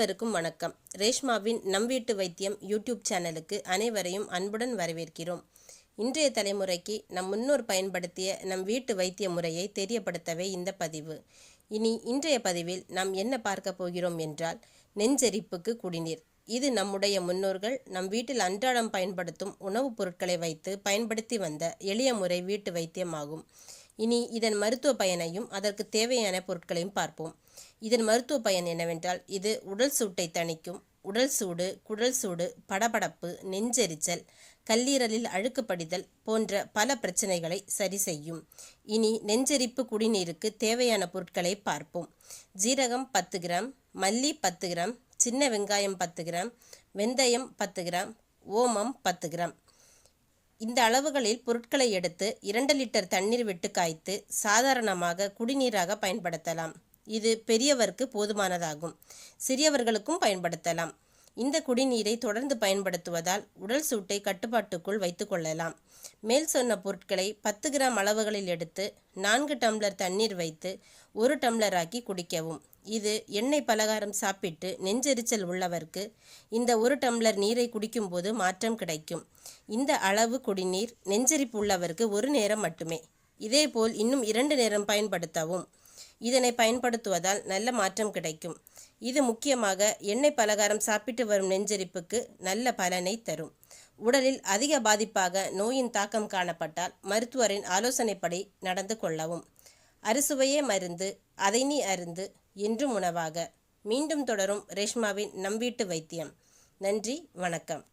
அனைவருக்கும் வணக்கம். ரேஷ்மாவின் நம் வீட்டு வைத்தியம் யூடியூப் சேனலுக்கு அனைவரையும் அன்புடன் வரவேற்கிறோம். இன்றைய தலைமுறைக்கு நம் முன்னோர் பயன்படுத்திய நம் வீட்டு வைத்திய முறையை தெரியப்படுத்தவே இந்த பதிவு. இனி இன்றைய பதிவில் நாம் என்ன பார்க்க போகிறோம் என்றால், நெஞ்செரிப்புக்கு குடிநீர். இது நம்முடைய முன்னோர்கள் நம் வீட்டில் அன்றாடம் பயன்படுத்தும் உணவுப் பொருட்களை வைத்து பயன்படுத்தி வந்த எளிய முறை வீட்டு வைத்தியமாகும். இனி இதன் மருத்துவ பயனையும் அதற்கு தேவையான பொருட்களையும் பார்ப்போம். இதன் மருத்துவ பயன் என்னவென்றால், இது உடல் சூட்டை தணிக்கும். உடல் சூடு, குடல் சூடு, படபடப்பு, நெஞ்செரிச்சல், கல்லீரலில் அழுக்கு படிதல் போன்ற பல பிரச்சனைகளை சரி செய்யும். இனி நெஞ்செரிப்பு குடிநீருக்கு தேவையான பொருட்களை பார்ப்போம். ஜீரகம் 10 கிராம், மல்லி 10 கிராம், சின்ன வெங்காயம் 10 கிராம், வெந்தயம் 10 கிராம், ஓமம் 10 கிராம். இந்த அளவுகளில் பொருட்களை எடுத்து 2 லிட்டர் தண்ணீர் விட்டு காய்த்து சாதாரணமாக குடிநீராக பயன்படுத்தலாம். இது பெரியவருக்கு போதுமானதாகும். சிறியவர்களுக்கும் பயன்படுத்தலாம். இந்த குடிநீரை தொடர்ந்து பயன்படுத்துவதால் உடல் சூட்டை கட்டுப்பாட்டுக்குள் வைத்து கொள்ளலாம். மேல் சொன்ன பொருட்களை 10 கிராம் அளவுகளில் எடுத்து 4 டம்ளர் தண்ணீர் வைத்து 1 டம்ளர் ஆக்கி குடிக்கவும். இது எண்ணெய் பலகாரம் சாப்பிட்டு நெஞ்செரிச்சல் உள்ளவருக்கு இந்த 1 டம்ளர் நீரை குடிக்கும்போது மாற்றம் கிடைக்கும். இந்த அளவு குடிநீர் நெஞ்செரிப்பு உள்ளவருக்கு 1 நேரம் மட்டுமே. இதேபோல் இன்னும் 2 நேரம் பயன்படுத்தவும். இதனை பயன்படுத்துவதால் நல்ல மாற்றம் கிடைக்கும். இது முக்கியமாக எண்ணெய் பலகாரம் சாப்பிட்டு வரும் நெஞ்செரிப்புக்கு நல்ல பலனை தரும். உடலில் அதிக பாதிப்பாக நோயின் தாக்கம் காணப்பட்டால் மருத்துவரின் ஆலோசனைப்படி நடந்து கொள்ளவும். அறுசுவையே மருந்து, அதை நீ அருந்து, என்றும் உணவாக. மீண்டும் தொடரும் ரேஷ்மாவின் நம் வீட்டு வைத்தியம். நன்றி, வணக்கம்.